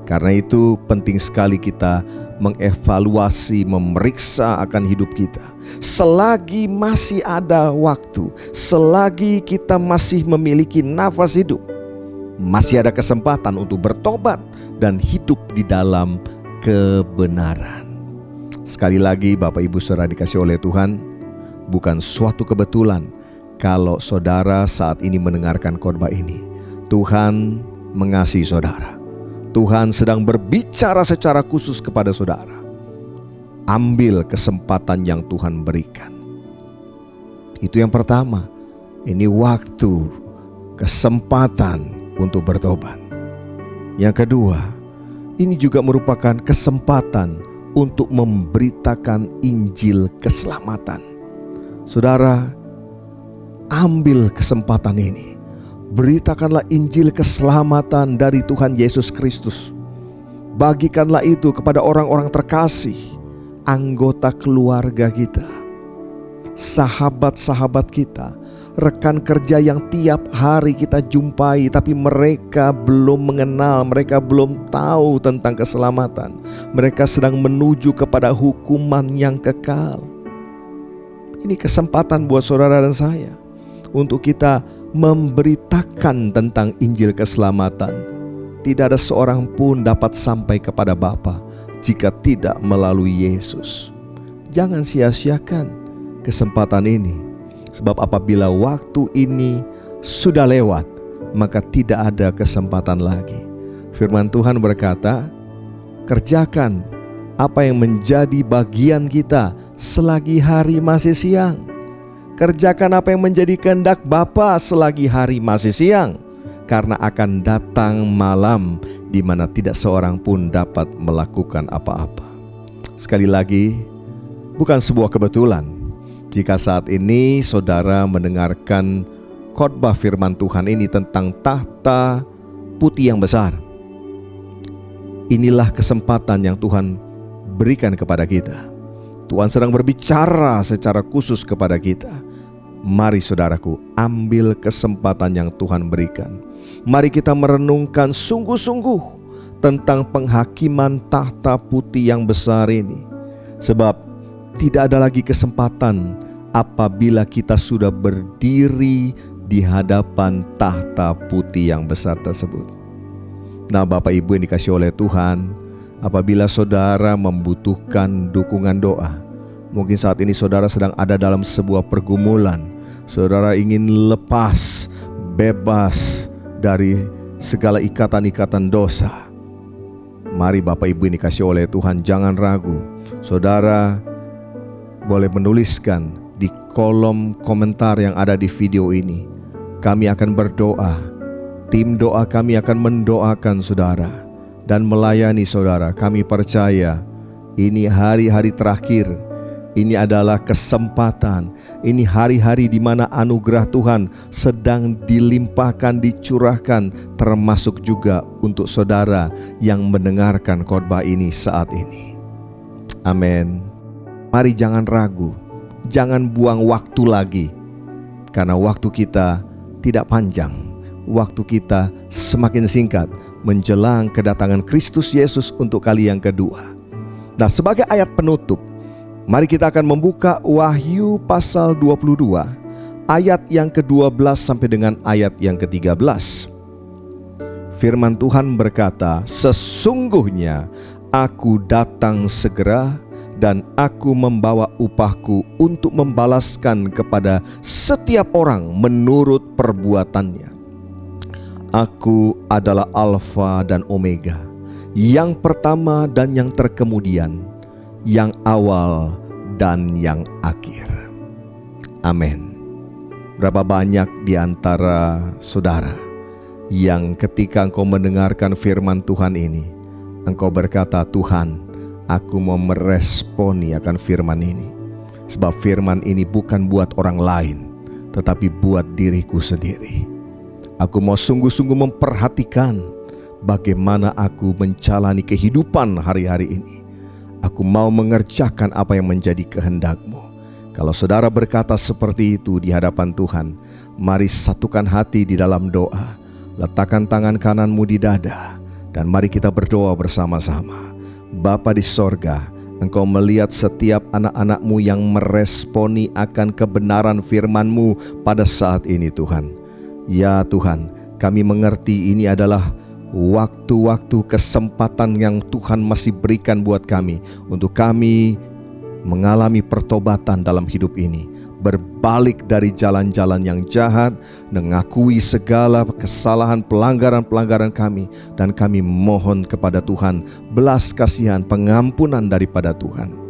Karena itu penting sekali kita mengevaluasi, memeriksa akan hidup kita. Selagi masih ada waktu, selagi kita masih memiliki nafas hidup, masih ada kesempatan untuk bertobat dan hidup di dalam kebenaran. Sekali lagi Bapak Ibu Saudara dikasih oleh Tuhan, bukan suatu kebetulan kalau saudara saat ini mendengarkan khotbah ini. Tuhan mengasihi saudara. Tuhan sedang berbicara secara khusus kepada saudara. Ambil kesempatan yang Tuhan berikan. Itu yang pertama. Ini waktu, kesempatan untuk bertobat. Yang kedua, ini juga merupakan kesempatan untuk memberitakan Injil keselamatan. Saudara, ambil kesempatan ini. Beritakanlah Injil keselamatan dari Tuhan Yesus Kristus. Bagikanlah itu kepada orang-orang terkasih, anggota keluarga kita, sahabat-sahabat kita, rekan kerja yang tiap hari kita jumpai, tapi mereka belum mengenal, mereka belum tahu tentang keselamatan. Mereka sedang menuju kepada hukuman yang kekal. Ini kesempatan buat saudara dan saya untuk kita memberitakan tentang Injil keselamatan. Tidak ada seorang pun dapat sampai kepada Bapa jika tidak melalui Yesus. Jangan sia-siakan kesempatan ini. Sebab apabila waktu ini sudah lewat, maka tidak ada kesempatan lagi. Firman Tuhan berkata, kerjakan apa yang menjadi bagian kita selagi hari masih siang. Kerjakan apa yang menjadi kehendak Bapa selagi hari masih siang. Karena akan datang malam di mana tidak seorang pun dapat melakukan apa-apa. Sekali lagi, bukan sebuah kebetulan jika saat ini saudara mendengarkan khotbah firman Tuhan ini tentang tahta putih yang besar. Inilah kesempatan yang Tuhan berikan kepada kita. Tuhan sedang berbicara secara khusus kepada kita. Mari saudaraku, ambil kesempatan yang Tuhan berikan. Mari kita merenungkan sungguh-sungguh tentang penghakiman tahta putih yang besar ini. Sebab tidak ada lagi kesempatan apabila kita sudah berdiri di hadapan tahta putih yang besar tersebut. Nah, Bapak Ibu yang dikasih oleh Tuhan, apabila saudara membutuhkan dukungan doa, mungkin saat ini saudara sedang ada dalam sebuah pergumulan, saudara ingin lepas, bebas dari segala ikatan-ikatan dosa. Mari Bapak Ibu yang dikasih oleh Tuhan, jangan ragu. Saudara boleh menuliskan di kolom komentar yang ada di video ini. Kami akan berdoa. Tim doa kami akan mendoakan saudara dan melayani saudara. Kami percaya ini hari-hari terakhir. Ini adalah kesempatan. Ini hari-hari di mana anugerah Tuhan sedang dilimpahkan, dicurahkan, termasuk juga untuk saudara yang mendengarkan khotbah ini saat ini. Amin. Mari jangan ragu, jangan buang waktu lagi, karena waktu kita tidak panjang. Waktu kita semakin singkat menjelang kedatangan Kristus Yesus untuk kali yang kedua. Nah, sebagai ayat penutup, mari kita akan membuka Wahyu pasal 22, ayat yang ke-12 sampai dengan ayat yang ke-13. Firman Tuhan berkata, "Sesungguhnya aku datang segera, dan aku membawa upahku untuk membalaskan kepada setiap orang menurut perbuatannya. Aku adalah Alfa dan Omega, yang pertama dan yang terkemudian, yang awal dan yang akhir." Amin. Berapa banyak di antara saudara yang ketika Engkau mendengarkan firman Tuhan ini, Engkau berkata, Tuhan, aku mau meresponi akan firman ini. Sebab firman ini bukan buat orang lain, tetapi buat diriku sendiri. Aku mau sungguh-sungguh memperhatikan bagaimana aku menjalani kehidupan hari-hari ini. Aku mau mengerjakan apa yang menjadi kehendak-Mu. Kalau saudara berkata seperti itu di hadapan Tuhan, mari satukan hati di dalam doa. Letakkan tangan kananmu di dada, dan mari kita berdoa bersama-sama. Bapa di sorga, Engkau melihat setiap anak-anak-Mu yang meresponi akan kebenaran firman-Mu pada saat ini Tuhan. Ya Tuhan, kami mengerti ini adalah waktu-waktu kesempatan yang Tuhan masih berikan buat kami untuk kami mengalami pertobatan dalam hidup ini, berbalik dari jalan-jalan yang jahat, mengakui segala kesalahan pelanggaran-pelanggaran kami, dan kami mohon kepada Tuhan belas kasihan, pengampunan daripada Tuhan.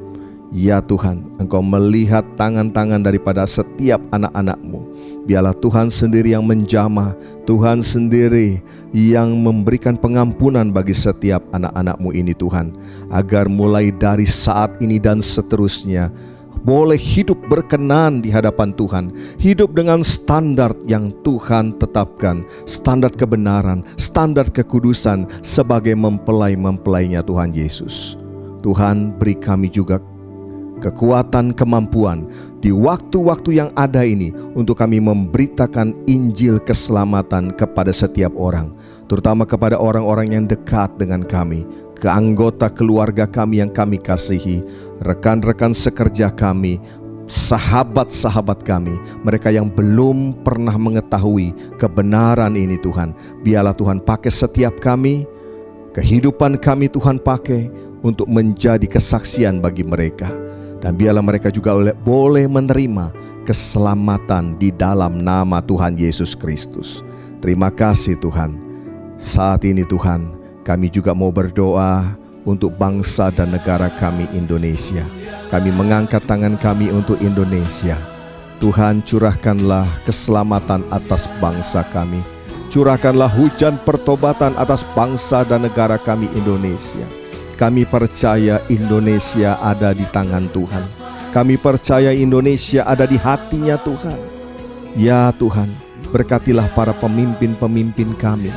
Ya Tuhan, Engkau melihat tangan-tangan daripada setiap anak-anak-Mu. Biarlah Tuhan sendiri yang menjamah, Tuhan sendiri yang memberikan pengampunan bagi setiap anak-anak-Mu ini Tuhan. Agar mulai dari saat ini dan seterusnya boleh hidup berkenan di hadapan Tuhan. Hidup dengan standar yang Tuhan tetapkan, standar kebenaran, standar kekudusan sebagai mempelai-mempelainya Tuhan Yesus. Tuhan, beri kami juga kekuatan, kemampuan di waktu-waktu yang ada ini untuk kami memberitakan Injil keselamatan kepada setiap orang, terutama kepada orang-orang yang dekat dengan kami, ke anggota keluarga kami yang kami kasihi, rekan-rekan sekerja kami, sahabat-sahabat kami, mereka yang belum pernah mengetahui kebenaran ini Tuhan. Biarlah Tuhan pakai setiap kami, kehidupan kami Tuhan pakai untuk menjadi kesaksian bagi mereka. Dan biarlah mereka juga boleh menerima keselamatan di dalam nama Tuhan Yesus Kristus. Terima kasih Tuhan. Saat ini Tuhan, kami juga mau berdoa untuk bangsa dan negara kami Indonesia. Kami mengangkat tangan kami untuk Indonesia. Tuhan, curahkanlah keselamatan atas bangsa kami. Curahkanlah hujan pertobatan atas bangsa dan negara kami Indonesia. Kami percaya Indonesia ada di tangan Tuhan. Kami percaya Indonesia ada di hatinya Tuhan. Ya Tuhan, berkatilah para pemimpin-pemimpin kami,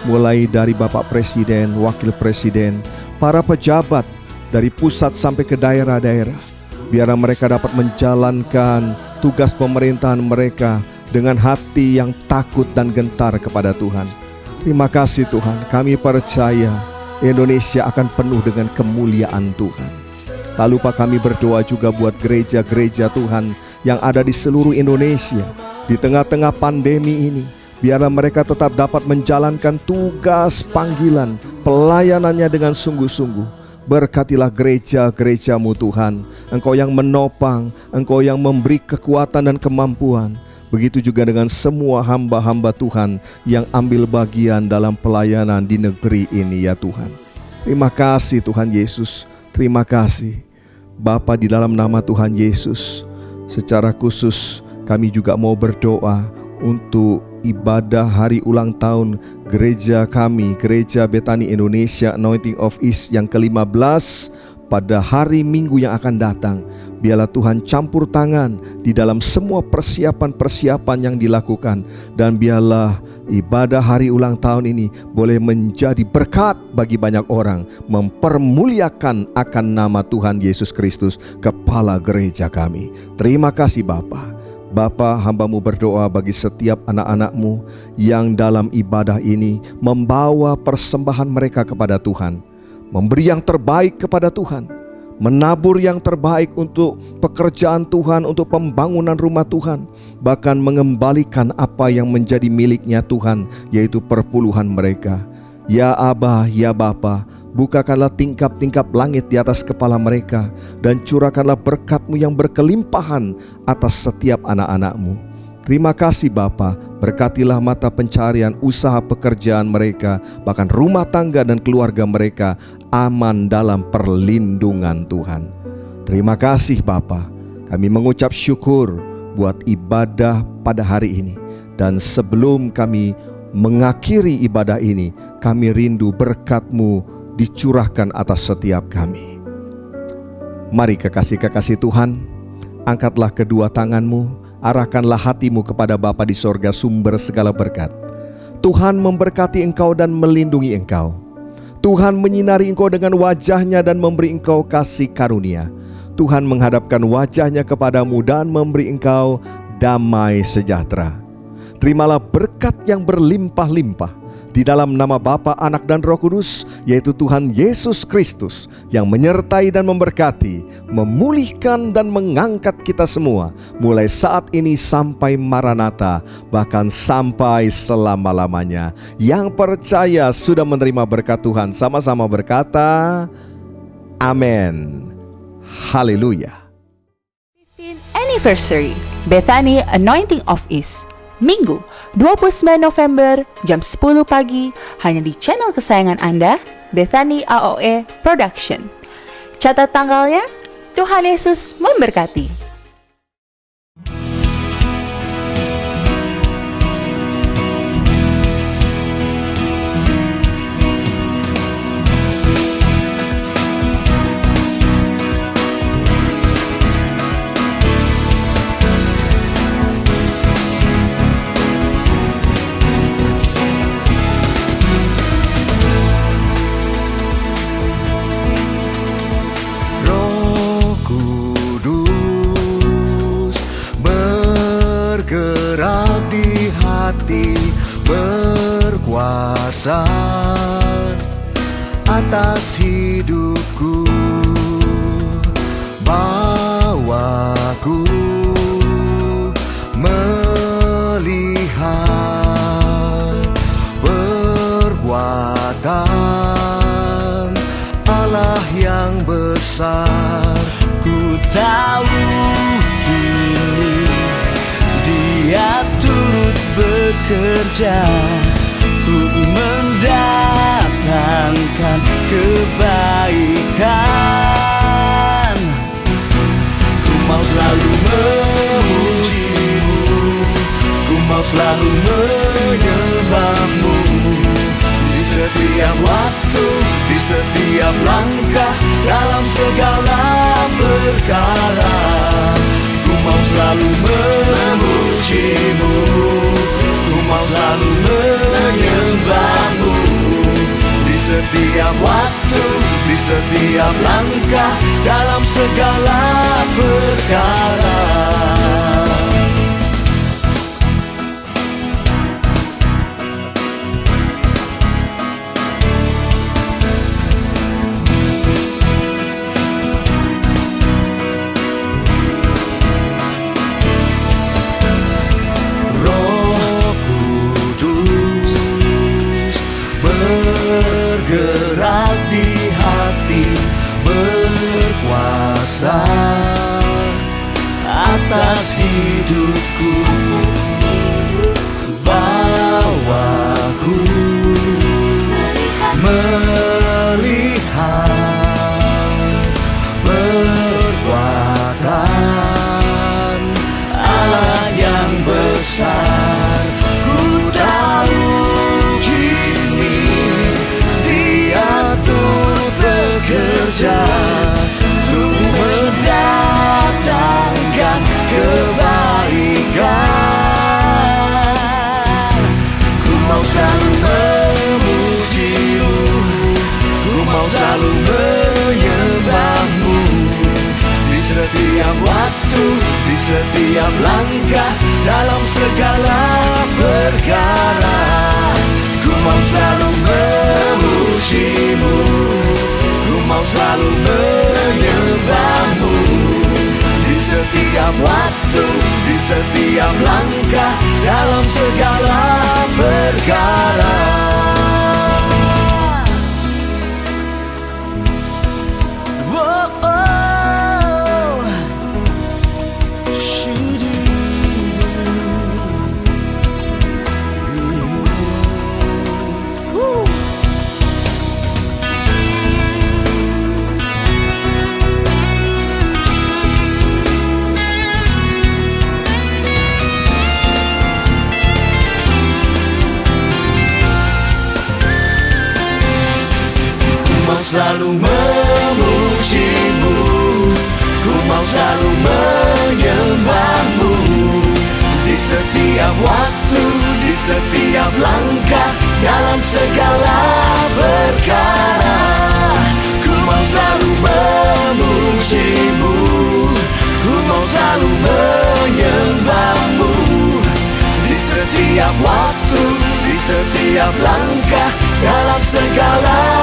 mulai dari Bapak Presiden, Wakil Presiden, para pejabat dari pusat sampai ke daerah-daerah. Biarlah mereka dapat menjalankan tugas pemerintahan mereka dengan hati yang takut dan gentar kepada Tuhan. Terima kasih Tuhan, kami percaya Indonesia akan penuh dengan kemuliaan Tuhan. Tak lupa kami berdoa juga buat gereja-gereja Tuhan yang ada di seluruh Indonesia. Di tengah-tengah pandemi ini, biarlah mereka tetap dapat menjalankan tugas panggilan pelayanannya dengan sungguh-sungguh. Berkatilah gereja-gereja-Mu Tuhan. Engkau yang menopang, Engkau yang memberi kekuatan dan kemampuan. Begitu juga dengan semua hamba-hamba Tuhan yang ambil bagian dalam pelayanan di negeri ini ya Tuhan. Terima kasih Tuhan Yesus. Terima kasih Bapa, di dalam nama Tuhan Yesus. Secara khusus kami juga mau berdoa untuk ibadah hari ulang tahun gereja kami, Gereja Betani Indonesia Anointing of East yang ke-15 pada hari Minggu yang akan datang. Biarlah Tuhan campur tangan di dalam semua persiapan-persiapan yang dilakukan. Dan biarlah ibadah hari ulang tahun ini boleh menjadi berkat bagi banyak orang, mempermuliakan akan nama Tuhan Yesus Kristus, Kepala gereja kami. Terima kasih Bapa. Bapa, hamba-Mu berdoa bagi setiap anak-anak-Mu yang dalam ibadah ini membawa persembahan mereka kepada Tuhan, memberi yang terbaik kepada Tuhan, menabur yang terbaik untuk pekerjaan Tuhan, untuk pembangunan rumah Tuhan, bahkan mengembalikan apa yang menjadi miliknya Tuhan, yaitu perpuluhan mereka. Ya Aba, ya Bapa, bukakanlah tingkap-tingkap langit di atas kepala mereka, dan curahkanlah berkat-Mu yang berkelimpahan atas setiap anak-anak-Mu. Terima kasih Bapa, berkatilah mata pencarian, usaha pekerjaan mereka, bahkan rumah tangga dan keluarga mereka aman dalam perlindungan Tuhan. Terima kasih Bapa, kami mengucap syukur buat ibadah pada hari ini. Dan sebelum kami mengakhiri ibadah ini, kami rindu berkat-Mu dicurahkan atas setiap kami. Mari kekasih-kekasih Tuhan, angkatlah kedua tangan-Mu, arahkanlah hatimu kepada Bapa di sorga, sumber segala berkat. Tuhan memberkati engkau dan melindungi engkau. Tuhan menyinari engkau dengan wajah-Nya dan memberi engkau kasih karunia. Tuhan menghadapkan wajah-Nya kepadamu dan memberi engkau damai sejahtera. Terimalah berkat yang berlimpah-limpah di dalam nama Bapa, Anak, dan Roh Kudus, yaitu Tuhan Yesus Kristus, yang menyertai dan memberkati, memulihkan dan mengangkat kita semua, mulai saat ini sampai Maranatha, bahkan sampai selama-lamanya. Yang percaya sudah menerima berkat Tuhan, sama-sama berkata, amin. Haleluya. 15th Anniversary Bethany Anointing of East, Minggu 29 November jam 10 pagi, hanya di channel kesayangan Anda, Bethany AOE Production. Catat tanggalnya. Tuhan Yesus memberkati. Roh Kudus bergerak di hati, berkuasa atas hidupku, bawaku melihat perbuatan Allah yang besar. Ku tahu kini Dia turut bekerja untuk mendatangkan kebaikan. Ku mau selalu memuji-Mu, ku mau selalu menyembah-Mu. Di setiap waktu, di setiap langkah, dalam segala perkara, ku mau selalu memuji-Mu, ku mau selalu menyembah-Mu. Di setiap waktu, di setiap langkah, dalam segala perkara. Bergerak di hati, berkuasa atas hidupku, bawaku melihat perbuatan Allah yang besar. Ku tahu bekerja untuk mendatangkan kebaikan. Ku mau selalu memuji-Mu, ku mau selalu menyembah-Mu. Di setiap waktu, di setiap langkah, dalam segala perkara, ku mau selalu memuji-Mu, ku mau selalu menyembah-Mu. Di setiap waktu, di setiap langkah, dalam segala perkara. Oh, oh. selalu memujimu, ku mau selalu menyembahmu. Di setiap waktu, di setiap langkah, dalam segala perkara, ku mau selalu memujimu, ku mau selalu menyembahmu. Di setiap waktu, di setiap langkah, dalam segala